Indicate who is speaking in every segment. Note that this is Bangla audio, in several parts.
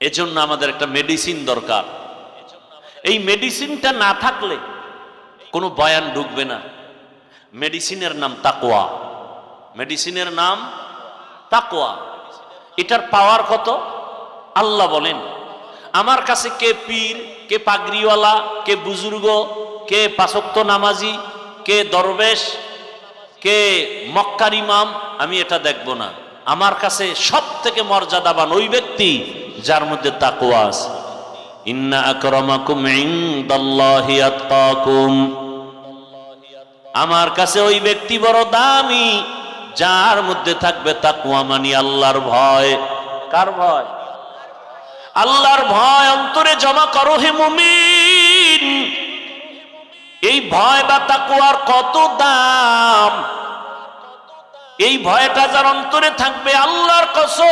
Speaker 1: এজন্য আমাদের একটা মেডিসিন দরকার। এই মেডিসিনটা না থাকলে কোনো বয়ান ঢুকবে না। মেডিসিনের নাম তাকওয়া। মেডিসিনের নাম তাকওয়া। এটার পাওয়ার কত? আল্লাহ বলেন, আমার কাছে কে পীর, কে পাগড়িওয়ালা, কে বুজুর্গ, কে পাঁচওয়াক্ত নামাজি, কে দরবেশ, কে মক্কার ইমাম, আমি এটা দেখব না। আমার কাছে সব থেকে মর্যাদাবান ওই ব্যক্তি যার মধ্যে তাকওয়া আছে। ইন্না আকরামাকুম ইনদাল্লাহি আতকাকুম। আমার কাছে ওই ব্যক্তি বড় দামি যার মধ্যে থাকবে তাকওয়া, মানে আল্লাহর ভয়। কার ভয়? আল্লাহর ভয় অন্তরে জমা করো হে মুমিন। এই ভয় বা তাকওয়ার কত দাম! এই ভয়টা যার অন্তরে থাকবে, আল্লাহর কসম,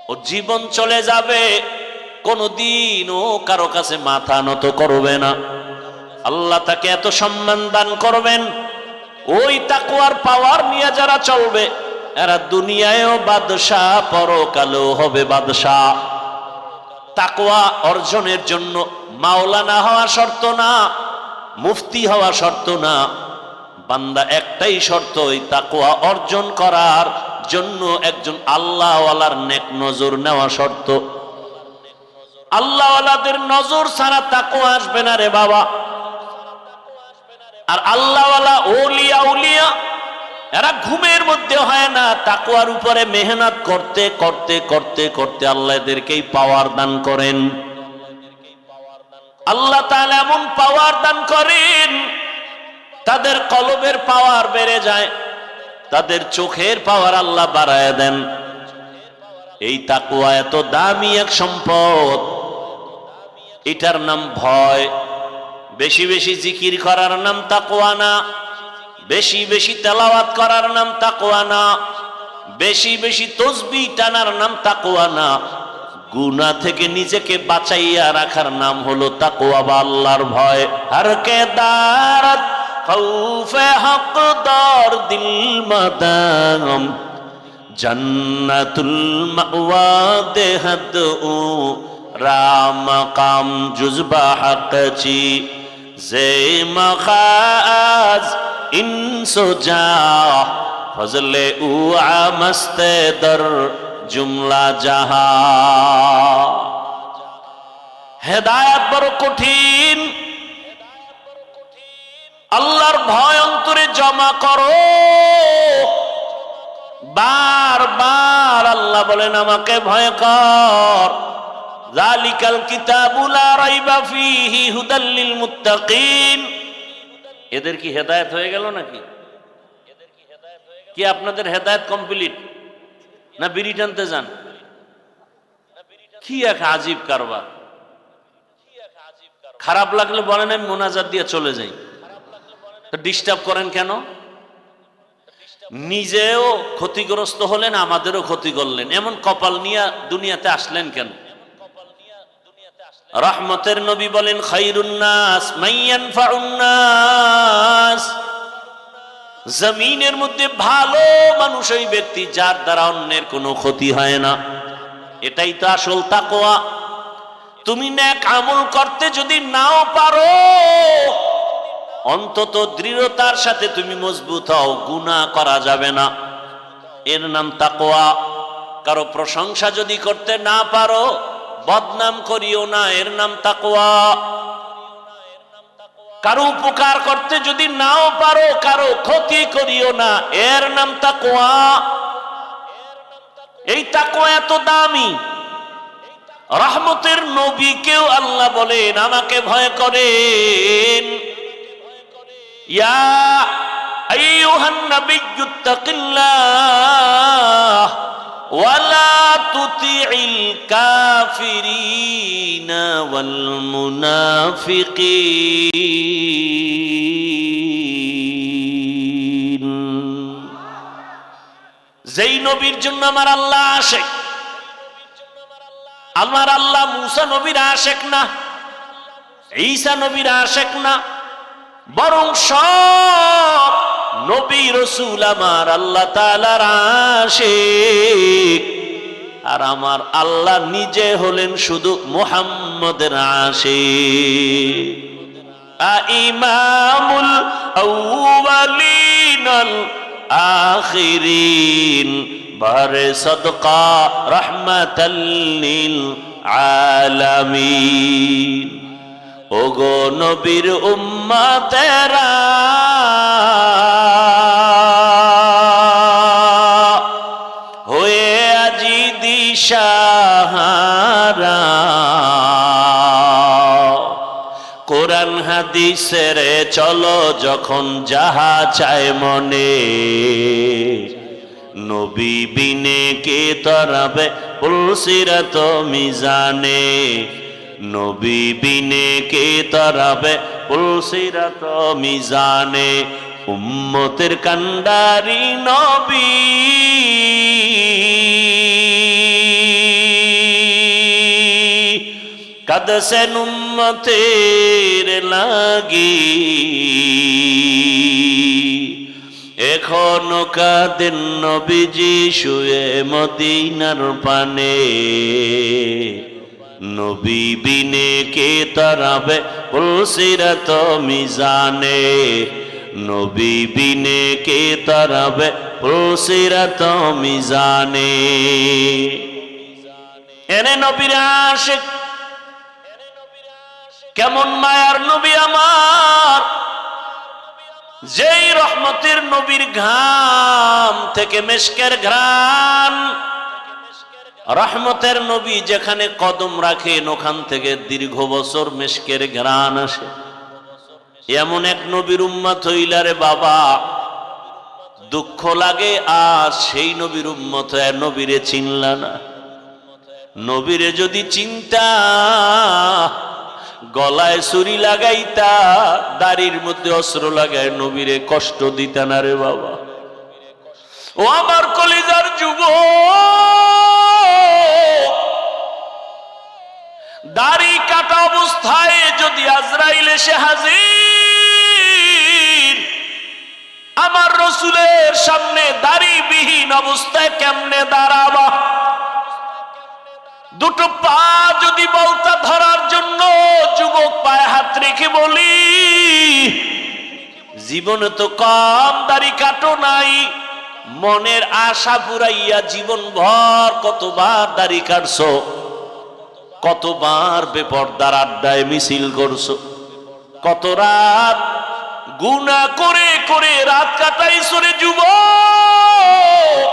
Speaker 1: ও জীবন চলে যাবে, কোনদিন ও কারো কাছে মাথা নত করবে না। আল্লাহ তাকে এত সম্মান দান করবেন। ওই তাকওয়ার পাওয়ার নিয়ে যারা চলবে, এরা দুনিয়ায়ও বাদশাহ, পরকালেও হবে বাদশাহ। তাকওয়া অর্জনের জন্য মাওলানা হওয়া শর্ত না, মুফতি হওয়া শর্ত না। বান্দা একটাই শর্ত, এই তাকওয়া অর্জন করার জন্য একজন আল্লাহওয়ালার নেক নজর নেওয়া শর্ত। আল্লাহওয়ালাদের নজর ছাড়া তাকওয়া আসবে না রে বাবা। আর আল্লাহওয়ালা ওলিয়া উলিয়া এরা ঘুমের মধ্যে হয় না, তাকওয়ার উপরে মেহনত করতে করতে করতে করতে আল্লাহ এদেরকেই পাওয়ার দান করেন। আল্লাহ তাআলা এমন পাওয়ার দান করেন, তাদের কলবের পাওয়ার বেড়ে যায়, তাদের চোখের পাওয়ার আল্লাহ বাড়ায় দেন। এই তাকওয়া এত দামি এক সম্পদ, এটার নাম ভয়। বেশি বেশি জিকির করার নাম তাকওয়া না, বেশি বেশি তেলাওয়াত করার নাম তাকওয়া না, বেশি বেশি তাসবিহ টানার নাম তাকওয়া না। গুনাহ থেকে নিজেকে বাঁচাইয়া রাখার নাম হলো তাকওয়া বা আল্লাহর ভয়। হর কে দারত খৌফে হকদার দিল মাদাম, জান্নাতুল মাওয়া দেহদ ও রাম কাম জুজবা হকচি জে মখাজ ইনসো যা ফজলে উ আমস্তে দর জুমলা জাহা। হেদায়েত বড় কঠিন। আল্লাহর ভয় অন্তরে জমা করো। বারবার আল্লাহ বলেন, আমাকে ভয় কর। যালিকাল কিতাবু লা রাইবা ফীহি হুদাল লিল মুত্তাকিন। এদের কি হেদায়েত হয়ে গেল নাকি? কি আপনাদের হেদায়েত কমপ্লিট না বিড়ি টানতে যান? কি এক আজীব কারবার। খারাপ লাগলে বলেন আমি মোনাজাত দিয়ে চলে যাই। তো ডিস্টার্ব করেন কেন? নিজেও ক্ষতিগ্রস্ত হলেন, আমাদেরও ক্ষতি করলেন। এমন কপাল নিয়ে দুনিয়াতে আসলেন কেন? রহমতের নবী বলেন, খায়রুন নাস মান ইয়ানফাউন নাস। জমিনের মধ্যে ভালো মানুষ ওই ব্যক্তি যার দ্বারা অন্যের কোনো ক্ষতি হয় না। এটাই তো আসল তাকওয়া। তুমি নেক আমল করতে যদি নাও পারো, অন্তত দৃঢ়তার সাথে তুমি মজবুত হও, গুনাহ করা যাবে না। এর নাম তাকওয়া। কারো প্রশংসা যদি করতে না পারো, বদনাম করিও না, এর নাম তাকওয়া। কারো উপকার করতে যদি নাও পারো, কারো ক্ষতি করিও না, এর নাম তাকওয়া। এই তাকওয়া এত দামি। রহমতের নবীকেও আল্লাহ বলেন, আমাকে ভয় করেন। ইয়া আইয়ুহান নাবিয়্যুত্তাকিল্লাহ ওয়ালা তুতিইল কাফিরিনা ওয়াল মুনাফিকিন। যেই নবীর জন্য আমার আল্লাহ আশেক, আমার আল্লাহ মুসা নবীর আশেক না, ঈসা নবীর আশেক না, বরং সব নবী রাসূল আমার আল্লাহ তাআলার আশিক। আর আমার আল্লাহ নিজে হলেন শুধু মুহাম্মদের আশিক। ইমামুল আউয়ালিন আল আখিরিন বারে সদকা রাহমাতাল লিল আলামিন। ওগো নবীর উম্মতেরা হয়ে আজি দিশাহারা, কোরআন হাদিসের চলো যখন যাহা চায় মনে, নবী বিনে কে তরাবে পুলসিরাত মিজানে, নবী বিনে কে তরাবে পুলসিরাত মিজানে। উম্মতের কান্ডারি নবী কাঁদছেন উম্মতের লাগি, এখনো কাঁদেন নবীজি শুয়ে মদিনার পানে, নবী বিনে কে তরাবে পুলসিরাত মিজানে, নবী বিনে কে তরাবে পুলসিরাত মিজানে। এনে নবীর আশিক, কেমন মায়ার নবী আমার, যেই রহমতের নবীর ঘাম থেকে মেশকের ঘ্রাণ, রহমতের নবী যেখানে কদম রাখেন ওখান থেকে দীর্ঘ বছর মেশকের ঘ্রাণ আসে। এমন এক নবীর উম্মত হইলারে বাবা, দুঃখ লাগে আর সেই নবীর উম্মত নবীরে চিনলা না। নবীরে যদি চিন্তা গলায় ছুরি লাগাইতা, দাড়ির মধ্যে অস্ত্র লাগায় নবীরে কষ্ট দিতা না রে বাবা। ও আমার কলিজার যুবক, দাড়ি কাটা অবস্থায় যদি আজরাইল এসে হাজির, আমার রসুলের সামনে দাড়িবিহীন অবস্থায় কেমনে দাঁড়াবা? দুটো পা যদি বলতা ধরার জন্য, যুবক পায়ে হাত রেখে বলি, জীবনে তো কম দাড়ি কাটো নাই, মনের আশা পুরাইয়া জীবন ভর কতবার দাড়ি কাটছো, কতবার বেপরদার আড্ডায় মিছিল করছো, কত রাত গুনাহ করে করে রাত কাটাইছো রে যুবক।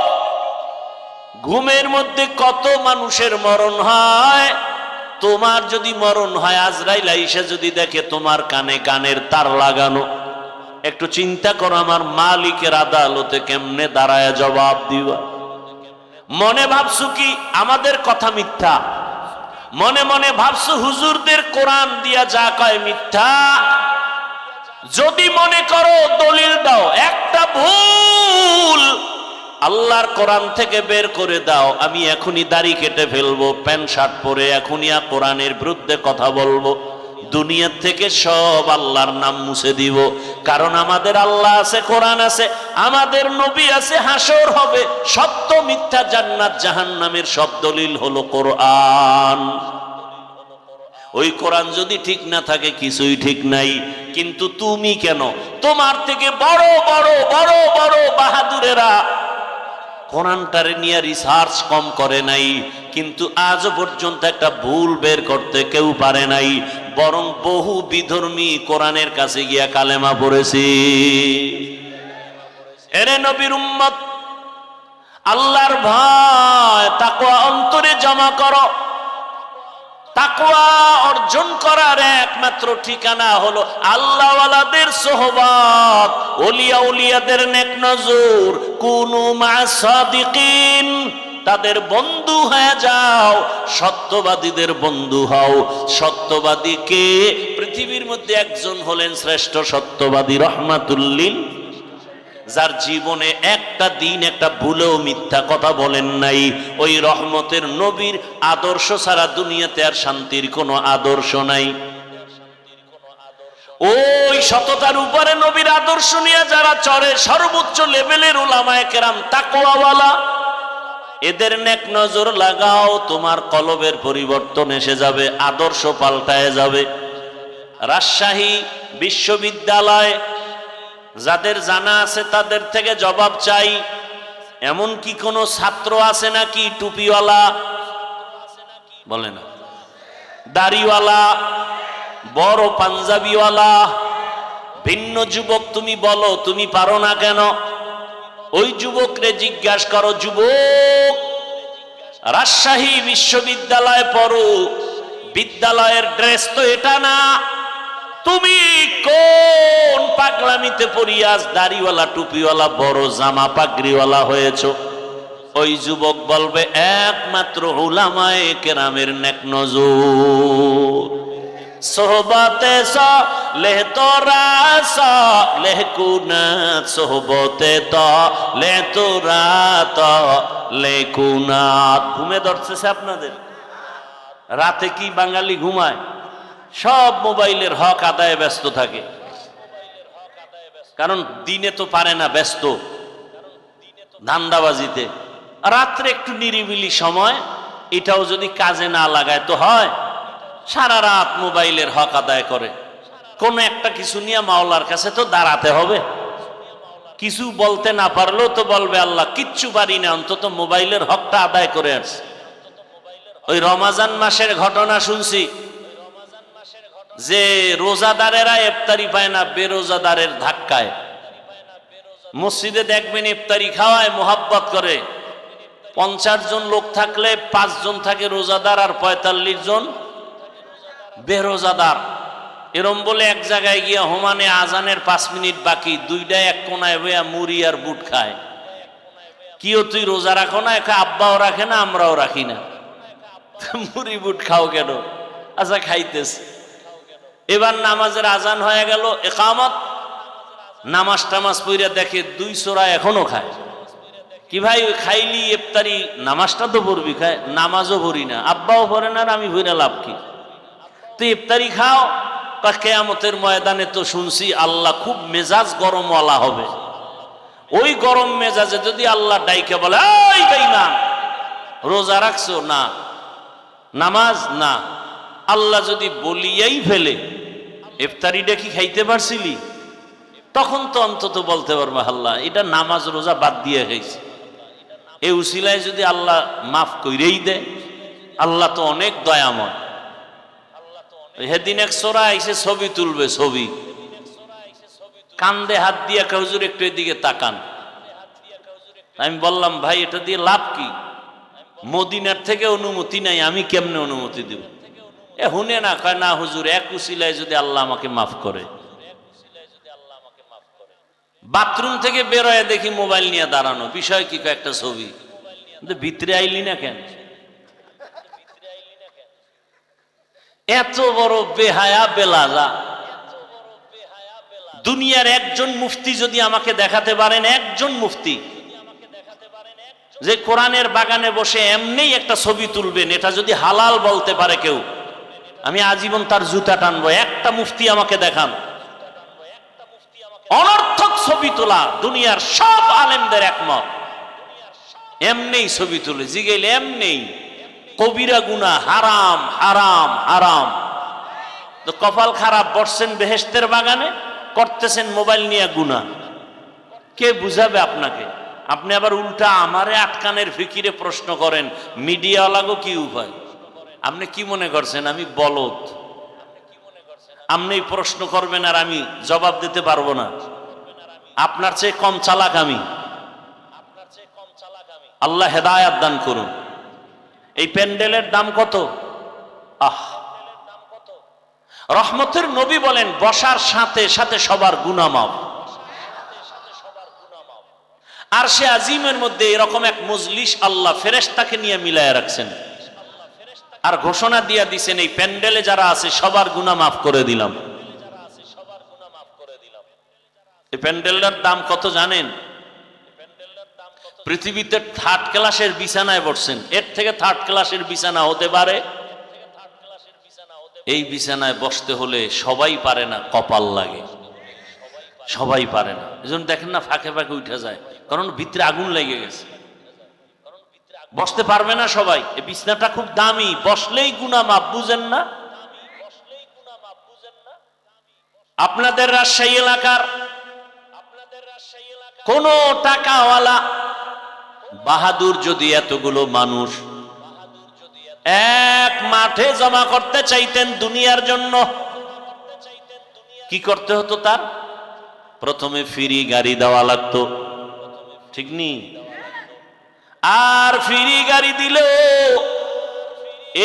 Speaker 1: ঘুমের মধ্যে কত মানুষের মরণ হয়, তোমার যদি মরণ হয় আজরাইল আইসা যদি দেখে তোমার কানে কানের তার লাগানো, একটু চিন্তা করো আমার মালিকের আদালতে কেমনে দাঁড়ায় জবাব দিবা। মনে ভাবছো কি আমাদের কথা মিথ্যা, মনে মনে ভাবছো হুজুরদের কোরআন দিয়া যা কয় মিথ্যা। যদি মনে করো দলিল দাও, একটা ভুল আল্লাহর কোরআন থেকে বের করে দাও, আমি এখনই দাড়ি কেটে ফেলবো, প্যান্ট শার্ট পরে এখনই কোরআনের বিরুদ্ধে কথা বলবো, দুনিয়ার থেকে সব আল্লাহর নাম মুছে দিব। কারণ আমাদের আল্লাহ আছে, কোরআন আছে, আমাদের নবী আছে, হাসর হবে, সত্য মিথ্যা জান্নাত জাহান্নামের সব দলিল হলো কোরআন। ওই কোরআন যদি ঠিক না থাকে কিছুই ঠিক নাই। কিন্তু তুমি কেন, তোমার থেকে বড় বড় বড় বড় বাহাদুরেরা কোরআনটারে নিয়ে রিসার্চ কম করে নাই, কিন্তু আজও পর্যন্ত একটা ভুল বের করতে কেউ পারে নাই, বরং বহু বিধর্মী কোরআনের কাছে গিয়া কালেমা পড়েছি। এরে নবীর উম্মত, আল্লাহর ভয় তাকওয়া অন্তরে জমা করো। তাকওয়া অর্জন করার একমাত্র ঠিকানা হলো আল্লাহওয়ালাদের সোহবত, ওলিয়া উলিয়াদের নেক নজর। কুনু মা'আস সাদিকিন, তাদের বন্ধু হয়ে যাও, সত্যবাদীদের বন্ধু হও। সত্যবাদী কে? পৃথিবীর মধ্যে একজন হলেন শ্রেষ্ঠ সত্যবাদী, রহমাতুল লিল, যার জীবনে একটা দিন একটা ভুলেও মিথ্যা কথা বলেন নাই। ওই রহমতের নবীর আদর্শ ছাড়া দুনিয়াতে আর শান্তির কোনো আদর্শ নাই। ওই সততার উপরে নবীর আদর্শ নিয়ে যারা চড়ে, সর্বোচ্চ লেভেলের উলামায়ে কেরাম, তাকওয়াওয়ালা, এদের নেক নজর লাগাও, তোমার কলবের পরিবর্তন এসে যাবে, আদর্শ পাল্টায় যাবে। রাজশাহী বিশ্ববিদ্যালয় যাদের জানা আছে তাদের থেকে জবাব চাই, এমন কি কোনো ছাত্র আছে নাকি টুপিওয়ালা, বলে না, দাড়িওয়ালা, বড় পাঞ্জাবিওয়ালা? ভিন্ন যুবক তুমি বলো, তুমি পারো না কেন? ওই যুবকরে জিজ্ঞাসা করো, যুবক রাজশাহী বিশ্ববিদ্যালয়ে পড়ো, বিদ্যালয়ের ড্রেস তো এটা না, তুমি কোন পাগলামিতে পড়িয়াস দাড়িওয়ালা টুপিওয়ালা বড় জামা পাগড়িওয়ালা হয়েছো? ওই যুবক বলবে, একমাত্র উলামায়ে কেরামের নেক নজর। সোহবতে সালেহ তোরা সালেহ কুনাত, সোহবতে তালেহ তোরা তালেহ কুনাত। ঘুমে ধরছে আপনাদের? রাতে কি বাঙালি ঘুমায়? সব মোবাইলের হক আদায়ে ব্যস্ত থাকে, কারণ দিনে তো পারে না, ব্যস্ত ধান্দাবাজিতে। রাত্রে একটু নিরিবিলি সময়, এটাও যদি কাজে না লাগায় তো হয়, সারা রাত মোবাইলের হক আদায় করে। কোন একটা কিছু নিয়ে মাওলার কাছে তো দাঁড়াতে হবে, কিছু বলতে না পারলেও তো বলবে, আল্লাহ কিচ্ছু পারি না, অন্তত মোবাইলের হকটা আদায় করে আসছে। ওই রমাজান মাসের ঘটনা শুনছি যে রোজাদারেরা ইফতারি পায় না বেরোজাদারের ধাক্কায়। মসজিদে দেখবেন ইফতারি খাওয়ায়, মোহাব্বত করে, 50 জন লোক থাকলে 5 জন থাকে রোজাদার আর 45 জন বেরোজাদার। এরম বলে এক জায়গায় গিয়া হোমানে আজানের 5 মিনিট বাকি, দুইটা এক কোনায় বইয়া মুড়ি আর বুট খায়। কিও তুই রোজা রাখো না? আব্বাও রাখে না, আমরাও রাখি না। মুড়ি বুট খাও কেন? আচ্ছা খাইতেছে। এবার নামাজের আজান হয়ে গেল, ইকামত, নামাজ টামাজ পইরা দেখে 2 সোরা এখনো খায়। কি ভাই খাইলি ইফতারি, নামাজটা তো পড়বি, খায় নামাজও পড়ি না, আব্বাও পড়ে না, আর আমি পড়ে লাভ কি? তুই ইফতারি খাও, কিয়ামতের ময়দানে তো শুনছি আল্লাহ খুব মেজাজ গরমওয়ালা হবে। ওই গরম মেজাজে যদি আল্লাহ ডাইকে বলে, এই বেঈমান রোজা রাখছো না, নামাজ না, আল্লাহ যদি বলিয়াই ফেলে ইফতারিটা কি খাইতে পারছিলি, তখন তো অন্তত বলতে পারবো, আল্লাহ এটা নামাজ রোজা বাদ দিয়ে খাইছি। এই উসিলায় যদি আল্লাহ মাফ কইরেই দেয়, আল্লাহ তো অনেক দয়াময়। সেদিন এক সোরা এসে ছবি তুলবে, ছবি কান্দে হাত দিয়ে, হুজুর একটু এদিকে তাকান। আমি বললাম, ভাই এটা দিয়ে লাভ কি? মদিনার থেকে অনুমতি নাই, আমি কেমনে অনুমতি দেব? হুনে না, কয় না হুজুর, এক উসিলায় যদি আল্লাহ আমাকে মাফ করে। বাথরুম থেকে বেরোয় দেখি মোবাইল নিয়ে দাঁড়ানো, বিষয় কি? একটা ছবি। ভিতরে আইলি না কেন? এত বড় বেহায়া বেলাজা। দুনিয়ার একজন মুফতি যদি আমাকে দেখাতে পারেন, একজন মুফতি যে কোরআনের বাগানে বসে এমনি একটা ছবি তুলবেন, এটা যদি হালাল বলতে পারে কেউ, আমি আজীবন তার জুতা টানবো। একটা মুফতি আমাকে দেখান। অনর্থক ছবি তোলা দুনিয়ার সব আলেমদের একমত, এমনি ছবি তুলে জিগাইলে এমনি কবিরা গুনাহ, হারাম হারাম হারাম। তো কপাল খারাপ, বসছেন বেহেশতের বাগানে, করতেছেন মোবাইল নিয়ে গুনাহ। কে বুঝাবে আপনাকে? আপনি আবার উল্টা আমারে আটকানের ফিকিরে প্রশ্ন করেন, মিডিয়াওয়ালাগো কি উপায়? আপনি কি মনে করছেন আমি বলদ? আপনি প্রশ্ন করবেন আর আমি জবাব দিতে পারবো না? আপনার চেয়ে কম চালাক আমি? আল্লাহ হেদায়াত দান করুন। এই প্যান্ডেলের দাম কত? রহমতের নবী বলেন, বসার সাথে সাথে সবার গুনাহ মাফ। আর সে আজিমের মধ্যে এরকম এক মজলিস আল্লাহ ফেরেশতাকে নিয়ে মিলায় রাখছেন, আর ঘোষণা দিয়ে দিছেন, এই প্যান্ডেলে যারা আছে সবার গুনাহ মাফ করে দিলাম। এই প্যান্ডেলটার দাম কত জানেন? পৃথিবীতে 3rd ক্লাসের বিছানায় বসছেন, এর থেকে 3rd ক্লাসের বিছানা হতে পারে? এই বিছানায় বসতে হলে সবাই পারে না, কপাল লাগে, সবাই পারে না। এজন্য দেখেন না ফাঁকে ফাঁকে উঠে যায়, কারণ ভিতরে আগুন লেগে গেছে। বসতে পারবে না সবাই। এই বিছনাটা খুব দামি, বসলেই গুনাহ মাপ, বুঝেন না? আপনাদের রাজশাহী এলাকার কোন টাকাওয়ালা বাহাদুর যদি এতগুলো মানুষ এক মাঠে জমা করতে চাইতেন দুনিয়ার জন্য, কি করতে হতো? তার প্রথমে ফ্রি গাড়ি দেওয়া লাগতো, ঠিক নি? আর ফ্রি গাড়ি দিলেও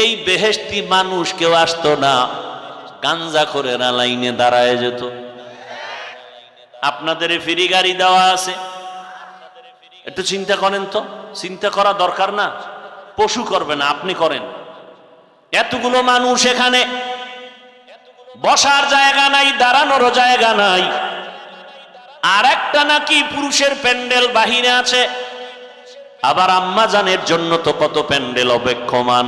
Speaker 1: এই বেহেশতি মানুষ কেউ আসতো না, গাঞ্জা করে না লাইনে দাঁড়ায় যেত। আপনাদের ফ্রি গাড়ি দেওয়া আছে, একটু চিন্তা করেন তো। চিন্তা করা দরকার না? পশু করবে না, আপনি করেন। এতগুলো মানুষ এখানে, বসার জায়গা নাই, দাঁড়ানোর জায়গা নাই। আর একটা নাকি পুরুষের প্যান্ডেল বাহিরে আছে, আবার আম্মা জানের জন্য তো কত প্যান্ডেল অপেক্ষমান।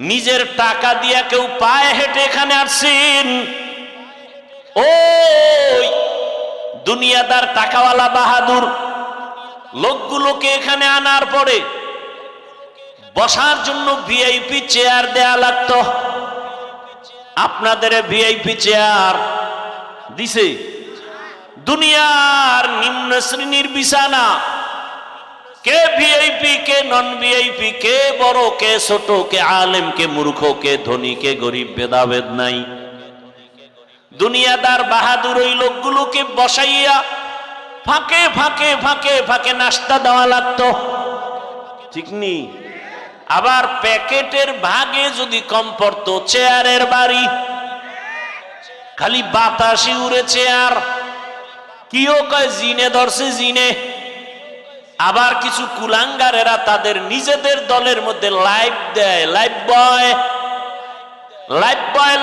Speaker 1: নিজের টাকা দিয়া কেউ পায়ে হেঁটে এখানে আসছেন। ওই দুনিয়াদার টাকাওয়ালা বাহাদুর লোকগুলোকে এখানে আনার পরে বসার জন্য ভিআইপি চেয়ার দেয়া লাগতো। আপনাদের ভিআইপি চেয়ার দিছে? দুনিয়ার নিম্ন শ্রেণীর বিছানা, কে ভিআইপি কে নন ভিআইপি, কে বড় কে ছোট, কে আলেম কে মূর্খ, কে ধনী কে গরিব, ভেদাভেদ নাই। দুনিয়াদার বাহাদুর ওই লোকগুলোকে বসাইয়া ফাঁকে ফাঁকে ফাঁকে ফাঁকে নাস্তা দেওয়া লাগতো, ঠিক নি? আবার প্যাকেটের ভাগে যদি কম পড়তো, চেয়ারের বাড়ি, খালি বাতাসি উড়ে চেয়ার। কিও কয় জিনে ধরছে জিনে। আবার কিছু কুলাঙ্গারেরা তাদের নিজেদের দলের মধ্যে লাইভ দেয়, লাইভ বয়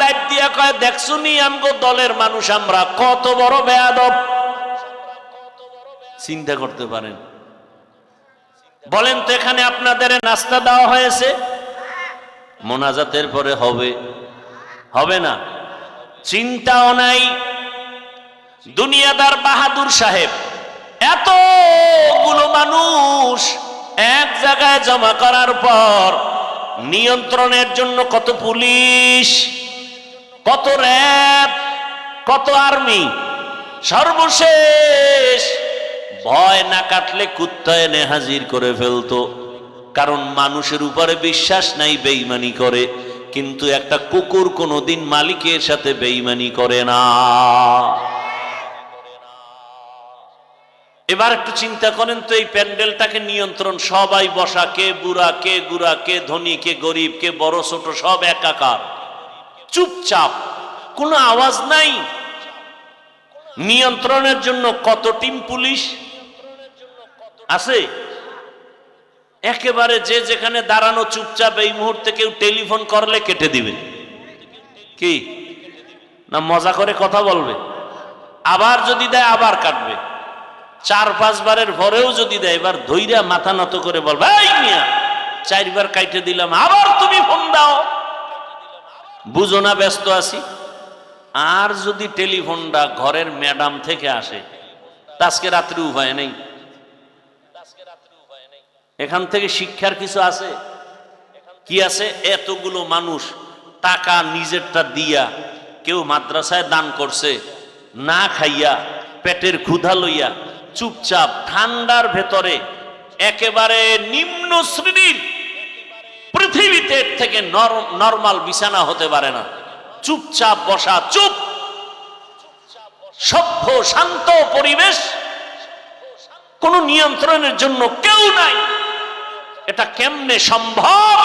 Speaker 1: লাইভ দিয়া কয়, দেখছুনি আমগো দলের মানুষ আমরা কত বড় বেয়াদব। চিন্তা করতে পারেন? বলেন তো, এখানে আপনাদের নাস্তা দেওয়া হয়েছে? মোনাজাতের পরে হবে? হবে না? চিন্তাও নাই। দুনিয়াদার বাহাদুর সাহেব এতগুলো মানুষ এক জায়গায় জমা করার পর নিয়ন্ত্রণের জন্য কত পুলিশ, কত র্যাব, কত আর্মি, সর্বশেষ ভয় না কাটলে কুত্তা এনে হাজির করে ফেলতো। কারণ মানুষের উপরে বিশ্বাস নাই, বেঈমানি করে। কিন্তু একটা কুকুর কোনোদিন মালিকের সাথে বেঈমানি করে না। এবার একটু চিন্তা করেন তো, এই প্যান্ডেলটাকে নিয়ন্ত্রণ, সবাই বসা, কে বুড়া কে গুড়া, কে ধনী কে গরিব, কে বড় ছোট, সব একাকার, চুপচাপ, কোনো আওয়াজ নাই। নিয়ন্ত্রণের জন্য কত টিম পুলিশ আছে? একেবারে যে যেখানে দাঁড়ানো চুপচাপ। এই মুহূর্তে কেউ টেলিফোন করলে কেটে দিবে, কি না মজা করে কথা বলবে। আবার যদি দেয় আবার কাটবে। 4-5 বারের পরেও যদি দেয়, এবার ধৈর্য মাথা নত করে বলবে, এই মিয়া 4 বার কাইটে দিলাম, আবার তুমি ফোন দাও, বুঝো না ব্যস্ত আছি। আর যদি টেলিফোনটা ঘরের ম্যাডাম থেকে আসে, আজকে রাত্রি উপায় নেই। এখান থেকে শিক্ষার কিছু আছে? কি আছে? এতগুলো মানুষ টাকা নিজেরটা দিয়া, কেউ মাদ্রাসায় দান করছে, না খাইয়া পেটের ক্ষুধা লইয়া চুপচাপ ঠান্ডার ভেতরে, একেবারে নিম্ন শ্রেণীর, পৃথিবীতে থেকে নরমাল বিছানা হতে পারে না, চুপচাপ বসা, চুপ, সভ্য শান্ত পরিবেশ, কোন নিয়ন্ত্রণের জন্য কেউ নাই। এটা কেমনে সম্ভব?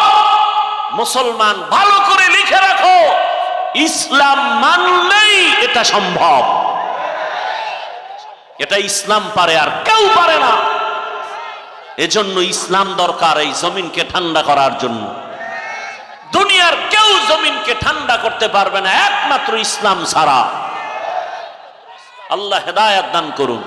Speaker 1: মুসলমান ভালো করে লিখে রাখো, ইসলাম মানলেই এটা সম্ভব। এটা ইসলাম পারে, আর কেউ পারে না। এজন্য ইসলাম দরকার এই জমিনকে ঠান্ডা করার জন্য। দুনিয়ার কেউ জমিনকে ঠান্ডা করতে পারবে না একমাত্র ইসলাম ছাড়া। আল্লাহ হেদায়েত দান করুন।